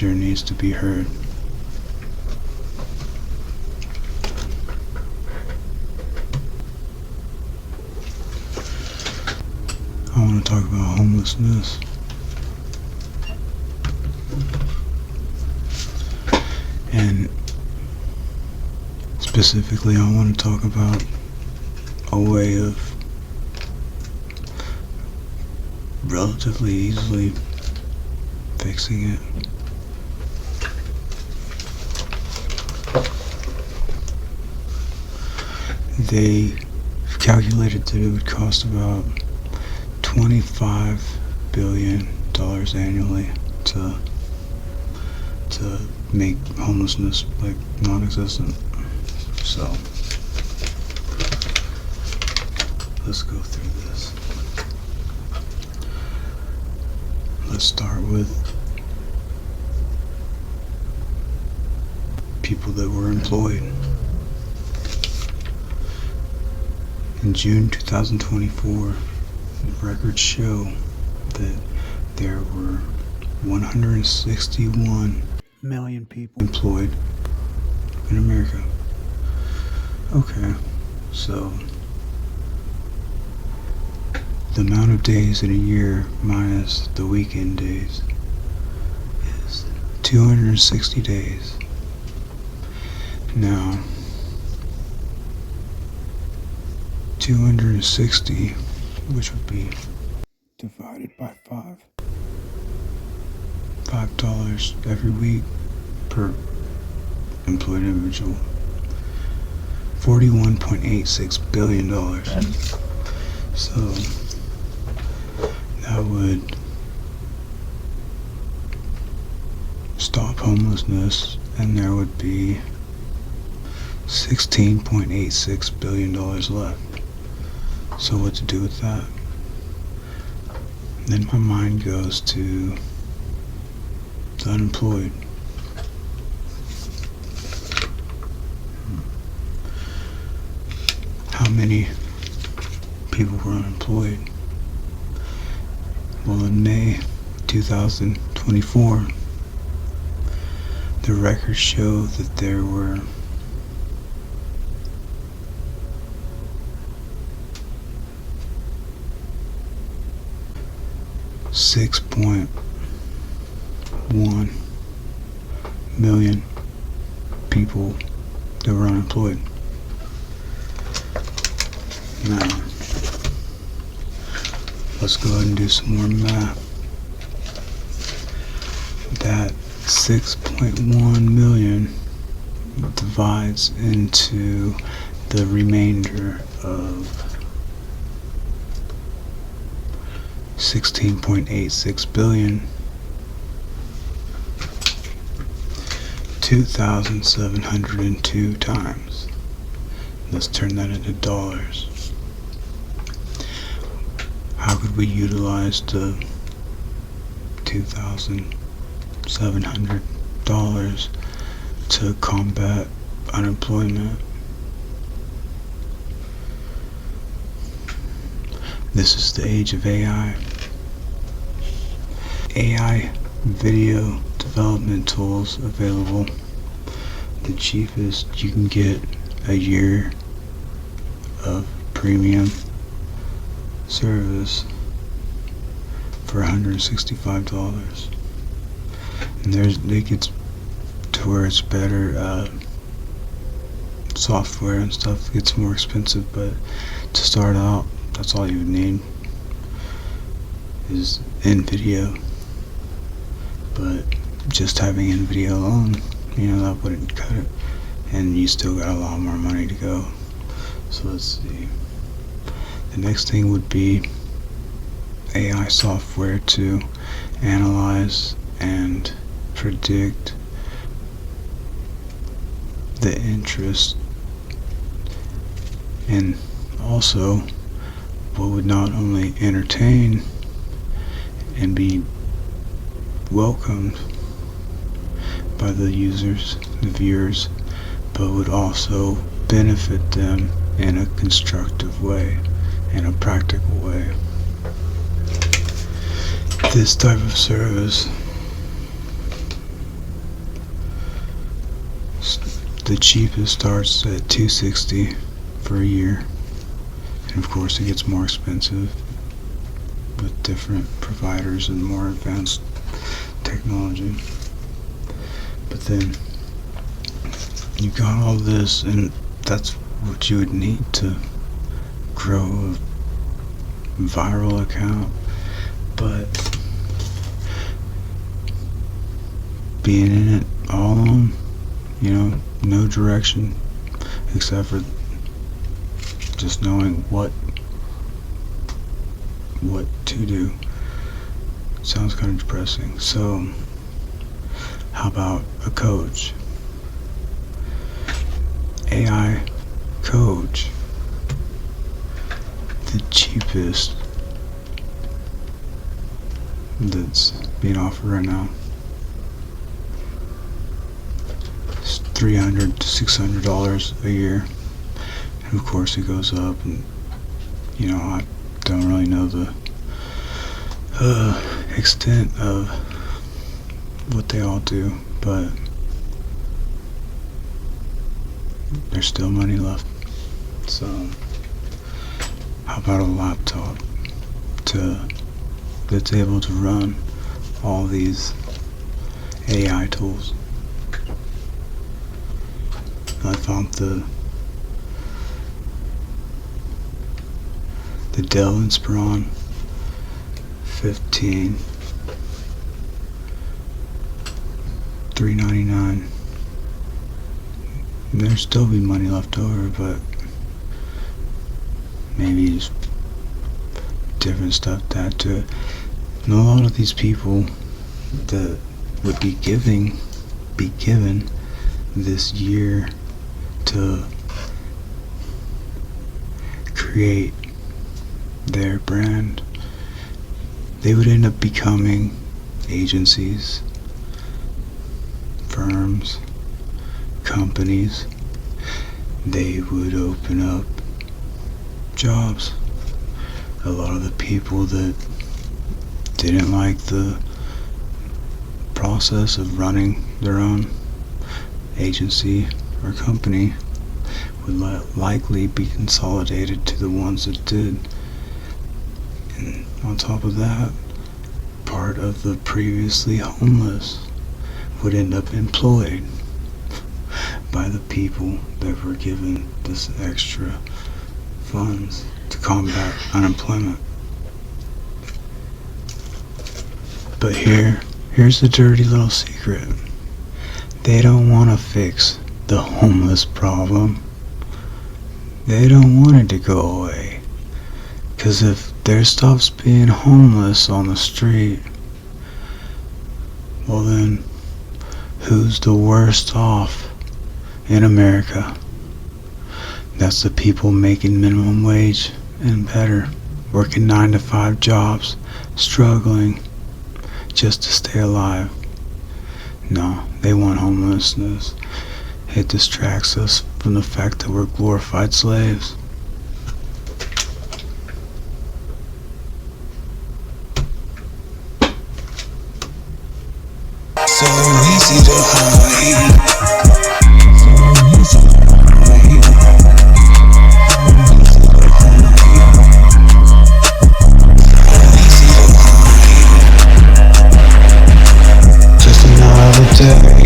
sure needs to be heard. I want to talk about homelessness. And specifically, I want to talk about a way of relatively easily fixing it. They calculated that it would cost about $25 billion annually to make homelessness like non-existent. So let's go through this. Let's start with people that were employed. In June 2024, records show that there were 161 million people employed in America. Okay, so the amount of days in a year minus the weekend days is 260 days. Now, 260, which would be divided by $5 every week per employed individual, $41.86 billion. So that would stop homelessness, and there would be $16.86 billion left. So what to do with that? Then my mind goes to the unemployed. How many people were unemployed? Well, in May 2024, the records show that there were 6.1 million people that were unemployed. Now, let's go ahead and do some more math. That 6.1 million divides into the remainder of 16.86 billion, 2,702 times. Let's turn that into dollars. How could we utilize the $2,700 to combat unemployment? This is the age of AI. AI video development tools available. The cheapest you can get a year of premium service for $165. And it gets to where it's better. Software and stuff gets more expensive, but to start out, that's all you would need is NVIDIA. But just having NVIDIA alone, that wouldn't cut it, and you still got a lot more money to go. So let's see. The next thing would be AI software to analyze and predict the interest, and also what would not only entertain and be welcomed by the users, the viewers, but would also benefit them in a constructive way, in a practical way. This type of service The cheapest starts at $260 for a year, and of course it gets more expensive with different providers and more advanced technology. But then you got all this, and that's what you would need to grow a viral account. But being in it all alone, no direction except for just knowing what to do, sounds kind of depressing. So how about a coach? AI coach. The cheapest that's being offered right now is $300 to $600 a year, and of course it goes up. And I don't really know the extent of what they all do, but there's still money left. So how about a laptop that's able to run all these AI tools? I found the Dell Inspiron 15, $399. There'll still be money left over, but maybe just different stuff to add to it. And a lot of these people that would be given this year to create their brand, they would end up becoming agencies, firms, companies. They would open up jobs. A lot of the people that didn't like the process of running their own agency or company would likely be consolidated to the ones that did. And on top of that, part of the previously homeless would end up employed by the people that were given this extra funds to combat unemployment. But here's the dirty little secret. They don't want to fix the homeless problem. They don't want it to go away. Because if there stops being homeless on the street, well then, who's the worst off in America? That's the people making minimum wage and better, working 9-to-5 jobs, struggling just to stay alive. No, they want homelessness. It distracts us from the fact that we're glorified slaves. So easy to hide. Just another day.